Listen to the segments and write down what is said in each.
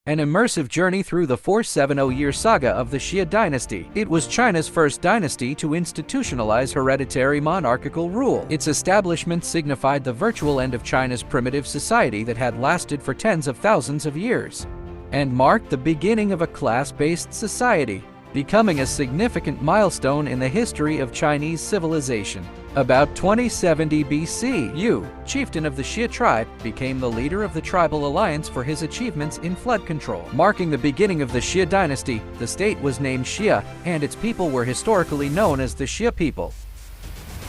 an immersive journey through the 470-year saga of the Xia dynasty. It was China's first dynasty to institutionalize hereditary monarchical rule. Its establishment signified the virtual end of China's primitive society that had lasted for tens of thousands of years, and marked the beginning of a class-based society, becoming a significant milestone in the history of Chinese civilization. About 2070 BC, Yu, chieftain of the Xia tribe, became the leader of the tribal alliance for his achievements in flood control. Marking the beginning of the Xia dynasty, the state was named Xia, and its people were historically known as the Xia people.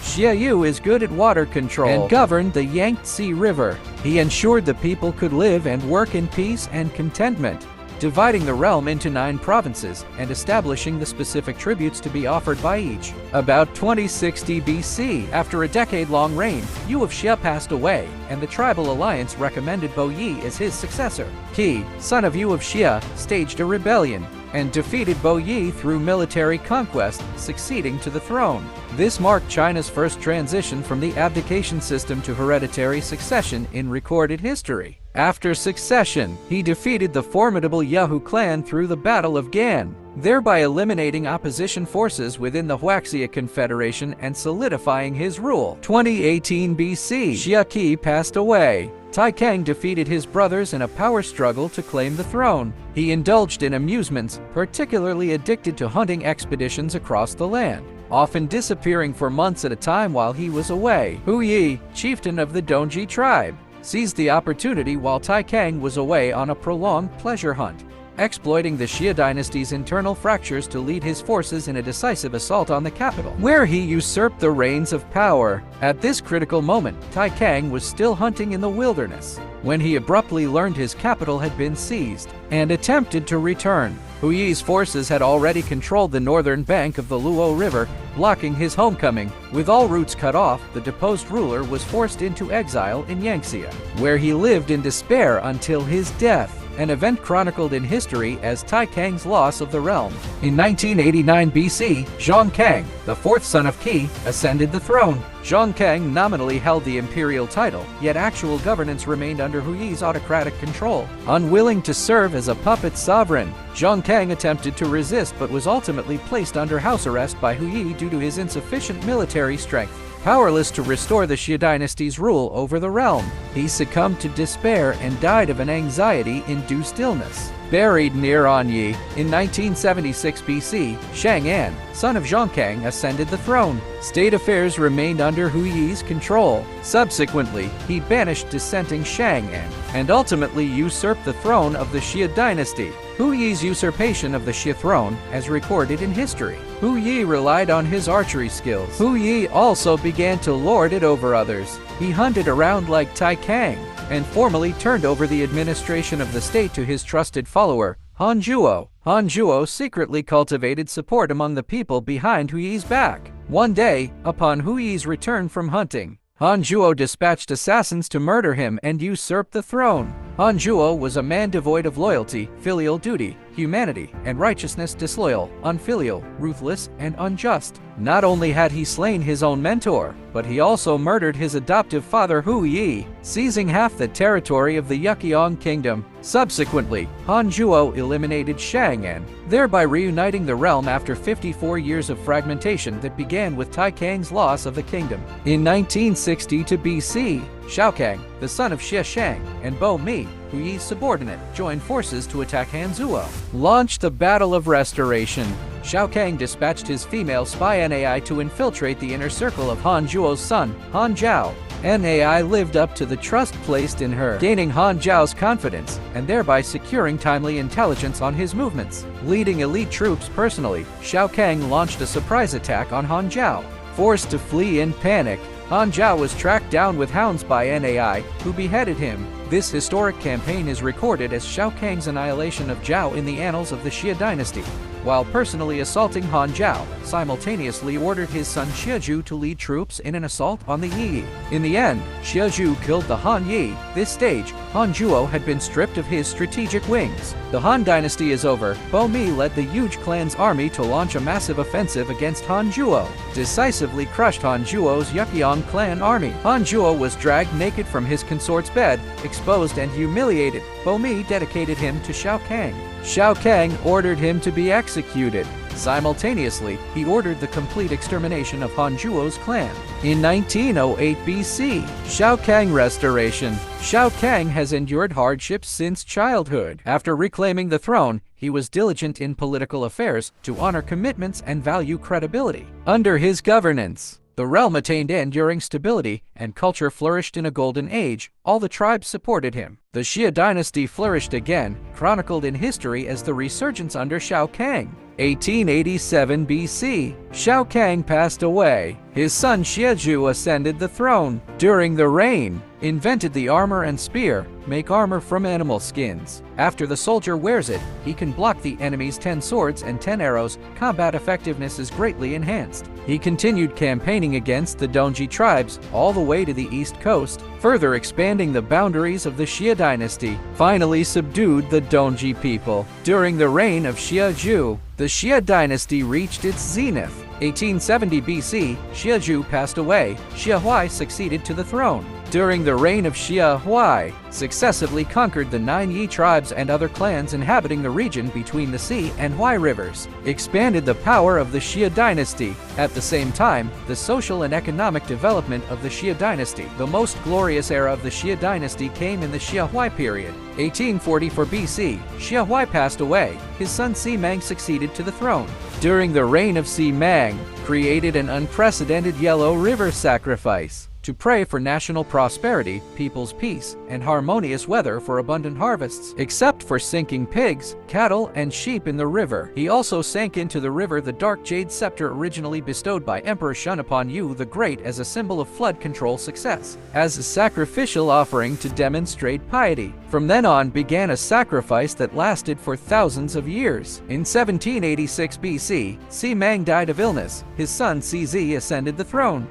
Xia Yu is good at water control and governed the Yangtze River. He ensured the people could live and work in peace and contentment, dividing the realm into 9 provinces and establishing the specific tributes to be offered by each. About 2060 BC, after a decade-long reign, Yu of Xia passed away, and the tribal alliance recommended Bo Yi as his successor. Qi, son of Yu of Xia, staged a rebellion and defeated Bo Yi through military conquest, succeeding to the throne. This marked China's first transition from the abdication system to hereditary succession in recorded history. After succession, he defeated the formidable Yahoo clan through the Battle of Gan, thereby eliminating opposition forces within the Huaxia Confederation and solidifying his rule. 2018 BC, Xia Qi passed away. Tai Kang defeated his brothers in a power struggle to claim the throne. He indulged in amusements, particularly addicted to hunting expeditions across the land, often disappearing for months at a time while he was away. Hu Yi, chieftain of the Dongji tribe, seized the opportunity while Tai Kang was away on a prolonged pleasure hunt, exploiting the Xia dynasty's internal fractures to lead his forces in a decisive assault on the capital, where he usurped the reins of power. At this critical moment, Tai Kang was still hunting in the wilderness when he abruptly learned his capital had been seized and attempted to return. Hu Yi's forces had already controlled the northern bank of the Luo River, blocking his homecoming. With all routes cut off, the deposed ruler was forced into exile in Yangtze, where he lived in despair until his death, an event chronicled in history as Tai Kang's loss of the realm. In 1989 BC, Zhang Kang, the fourth son of Qi, ascended the throne. Zhang Kang nominally held the imperial title, yet actual governance remained under Hu Yi's autocratic control. Unwilling to serve as a puppet sovereign, Zhang Kang attempted to resist but was ultimately placed under house arrest by Hu Yi due to his insufficient military strength. Powerless to restore the Xia dynasty's rule over the realm, he succumbed to despair and died of an anxiety-induced illness. Buried near Anyi, in 1976 BC, Shang An, son of Zhang Kang, ascended the throne. State affairs remained under Hu Yi's control. Subsequently, he banished dissenting Shang An and ultimately usurped the throne of the Xia dynasty. Hu Yi's usurpation of the Xia throne, as recorded in history. Hu Yi relied on his archery skills. Hu Yi also began to lord it over others. He hunted around like Tai Kang, and formally turned over the administration of the state to his trusted follower, Han Zhuo. Han Zhuo secretly cultivated support among the people behind Hu Yi's back. One day, upon Hu Yi's return from hunting, Han Zhuo dispatched assassins to murder him and usurp the throne. Han Zhuo was a man devoid of loyalty, filial duty, humanity, and righteousness, disloyal, unfilial, ruthless, and unjust. Not only had he slain his own mentor, but he also murdered his adoptive father Hu Yi, seizing half the territory of the Yuqiang kingdom. Subsequently, Han Zhuo eliminated Shang An, thereby reuniting the realm after 54 years of fragmentation that began with Tai Kang's loss of the kingdom. In 1962 BC, Shao Kang, the son of Xie Shang, and Bo Mi, Hu Yi's subordinate, joined forces to attack Han Zhuo. Launched the Battle of Restoration. Shao Kang dispatched his female spy Nai to infiltrate the inner circle of Han Zhuo's son, Han Zhao. Nai lived up to the trust placed in her, gaining Han Zhao's confidence, and thereby securing timely intelligence on his movements. Leading elite troops personally, Shao Kang launched a surprise attack on Han Zhao. Forced to flee in panic, Han Zhao was tracked down with hounds by Nai, who beheaded him. This historic campaign is recorded as Shao Kang's annihilation of Zhao in the annals of the Xia dynasty. While personally assaulting Han Zhao, simultaneously ordered his son Xiezhu to lead troops in an assault on the Yi. In the end, Xiezhu killed the Han Yi. This stage, Hanzhuo had been stripped of his strategic wings. The Han dynasty is over. Bomi led the huge clan's army to launch a massive offensive against Hanzhuo, decisively crushed Hanzhuo's Yuqiang clan army. Hanzhuo was dragged naked from his consort's bed, exposed and humiliated. Bomi dedicated him to Shao Kang. Shao Kang ordered him to be executed. Simultaneously, he ordered the complete extermination of Hanzhuo's clan. In 1908 BC, Shao Kang restoration. Shao Kang has endured hardships since childhood. After reclaiming the throne, he was diligent in political affairs to honor commitments and value credibility. Under his governance, the realm attained enduring stability, and culture flourished in a golden age. All the tribes supported him. The Xia dynasty flourished again, chronicled in history as the resurgence under Shao Kang. 1887 BC, Shao Kang passed away. His son Xiezhu ascended the throne. During the reign, invented the armor and spear, make armor from animal skins. After the soldier wears it, he can block the enemy's 10 swords and 10 arrows. Combat effectiveness is greatly enhanced. He continued campaigning against the Dongji tribes all the way to the east coast, further expanding the boundaries of the Xia dynasty. Finally subdued the Dongji people. During the reign of Xiezhu, the Xia dynasty reached its zenith. 1870 BC, Xiezhu passed away. Xia Huai succeeded to the throne. During the reign of Xia Huai, successively conquered the 9 Yi tribes and other clans inhabiting the region between the Xi and Huai rivers, expanded the power of the Xia dynasty. At the same time, the social and economic development of the Xia dynasty. The most glorious era of the Xia dynasty came in the Xia Huai period. 1844 BC, Xia Huai passed away. His son Si Mang succeeded to the throne. During the reign of Si Mang, created an unprecedented Yellow River sacrifice to pray for national prosperity, people's peace, and harmonious weather for abundant harvests, except for sinking pigs, cattle, and sheep in the river. He also sank into the river the dark jade scepter originally bestowed by Emperor Shun upon Yu the Great as a symbol of flood control success, as a sacrificial offering to demonstrate piety. From then on began a sacrifice that lasted for thousands of years. In 1786 BC, Si Mang died of illness. His son CZ ascended the throne.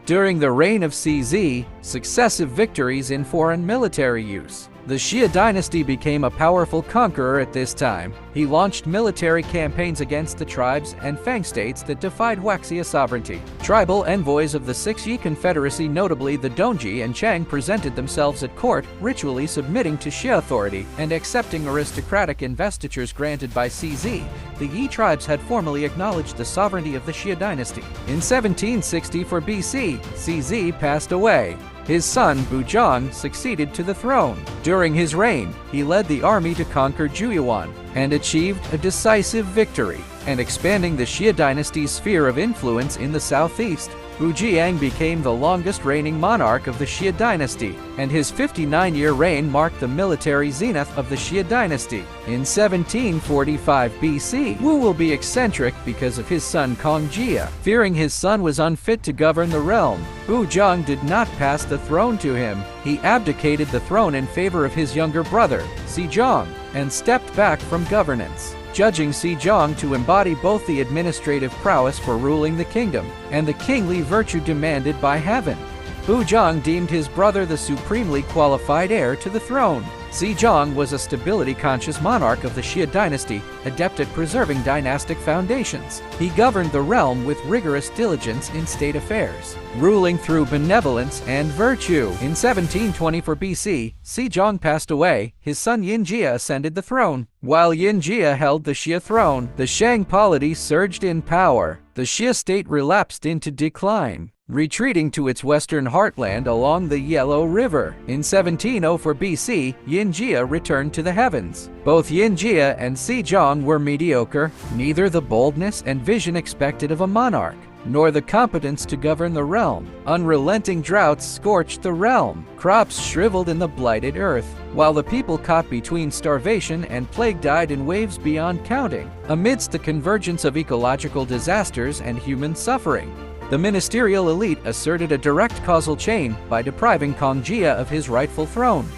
During the reign of CZ, successive victories in foreign military use. The Xia dynasty became a powerful conqueror at this time. He launched military campaigns against the tribes and Fang states that defied Huaxia sovereignty. Tribal envoys of the 6 Yi Confederacy, notably the Dongji and Chang, presented themselves at court, ritually submitting to Xia authority and accepting aristocratic investitures granted by CZ. The Yi tribes had formally acknowledged the sovereignty of the Xia dynasty. In 1764 BC, CZ passed away. His son, Buzhang, succeeded to the throne. During his reign, he led the army to conquer Juyuan and achieved a decisive victory, and expanding the Xia dynasty's sphere of influence in the southeast. Bujiang became the longest reigning monarch of the Xia dynasty, and his 59-year reign marked the military zenith of the Xia dynasty. In 1745 BC, Wu will be eccentric because of his son Kongjia. Fearing his son was unfit to govern the realm, Buzhang did not pass the throne to him. He abdicated the throne in favor of his younger brother, Xizhang, and stepped back from governance, judging Xizhang to embody both the administrative prowess for ruling the kingdom and the kingly virtue demanded by heaven. Buzhang deemed his brother the supremely qualified heir to the throne. Xizhang was a stability-conscious monarch of the Xia dynasty, adept at preserving dynastic foundations. He governed the realm with rigorous diligence in state affairs, ruling through benevolence and virtue. In 1724 BC, Xizhang passed away. His son Yinjia ascended the throne. While Yinjia held the Xia throne, the Shang polity surged in power. The Xia state relapsed into decline, retreating to its western heartland along the Yellow River. In 1704 BC, Yinjia returned to the heavens. Both Yinjia and Xizhang were mediocre, neither the boldness and vision expected of a monarch, nor the competence to govern the realm. Unrelenting droughts scorched the realm. Crops shriveled in the blighted earth, while the people caught between starvation and plague died in waves beyond counting. Amidst the convergence of ecological disasters and human suffering, the ministerial elite asserted a direct causal chain by depriving Kongjia of his rightful throne.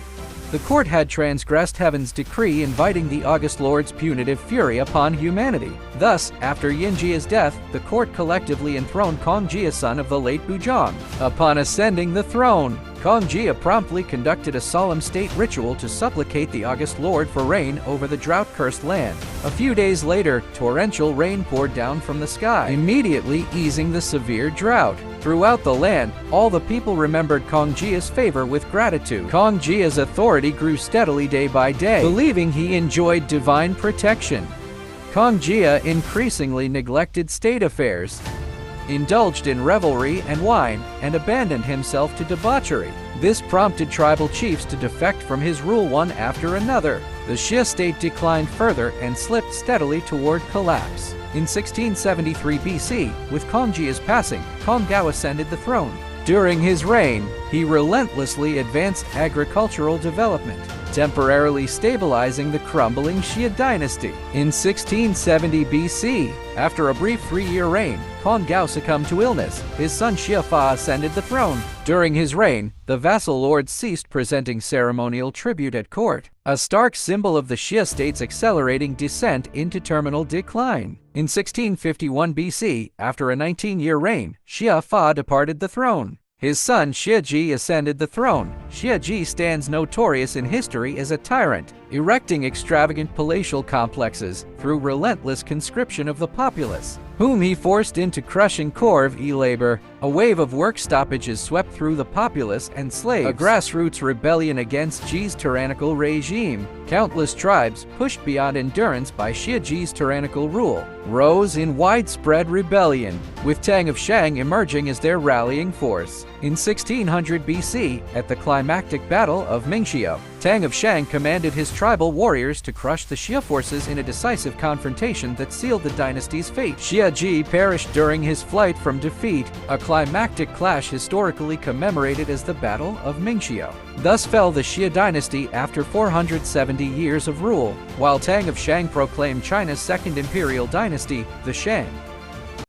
The court had transgressed heaven's decree inviting the august lord's punitive fury upon humanity. Thus, after Yinjia's death, the court collectively enthroned Kongjia, son of the late Buzhang. Upon ascending the throne, Kong Jia promptly conducted a solemn state ritual to supplicate the august lord for rain over the drought-cursed land. A few days later, torrential rain poured down from the sky, immediately easing the severe drought. Throughout the land, all the people remembered Kong Jia's favor with gratitude. Kong Jia's authority grew steadily day by day, believing he enjoyed divine protection. Kong Jia increasingly neglected state affairs, indulged in revelry and wine, and abandoned himself to debauchery. This prompted tribal chiefs to defect from his rule one after another. The Xia state declined further and slipped steadily toward collapse. In 1673 BC, with Kong Jia's passing, Kong Gao ascended the throne. During his reign, he relentlessly advanced agricultural development, temporarily stabilizing the crumbling Xia dynasty. In 1670 BC, after a brief 3-year reign, Kong Gao succumbed to illness. His son Xia Fa ascended the throne. During his reign, the vassal lords ceased presenting ceremonial tribute at court, a stark symbol of the Xia state's accelerating descent into terminal decline. In 1651 BC, after a 19-year reign, Xia Fa departed the throne. His son Xia Ji ascended the throne. Xia Ji stands notorious in history as a tyrant, erecting extravagant palatial complexes through relentless conscription of the populace, whom he forced into crushing corvée labor. A wave of work stoppages swept through the populace and slaves, a grassroots rebellion against Ji's tyrannical regime. Countless tribes, pushed beyond endurance by Xia Ji's tyrannical rule, rose in widespread rebellion, with Tang of Shang emerging as their rallying force. In 1600 BC, at the climactic Battle of Mingxiu, Tang of Shang commanded his tribal warriors to crush the Xia forces in a decisive confrontation that sealed the dynasty's fate. Xia Ji perished during his flight from defeat, a climactic clash historically commemorated as the Battle of Mingxiu. Thus fell the Xia dynasty after 470 years of rule, while Tang of Shang proclaimed China's second imperial dynasty, the Shang.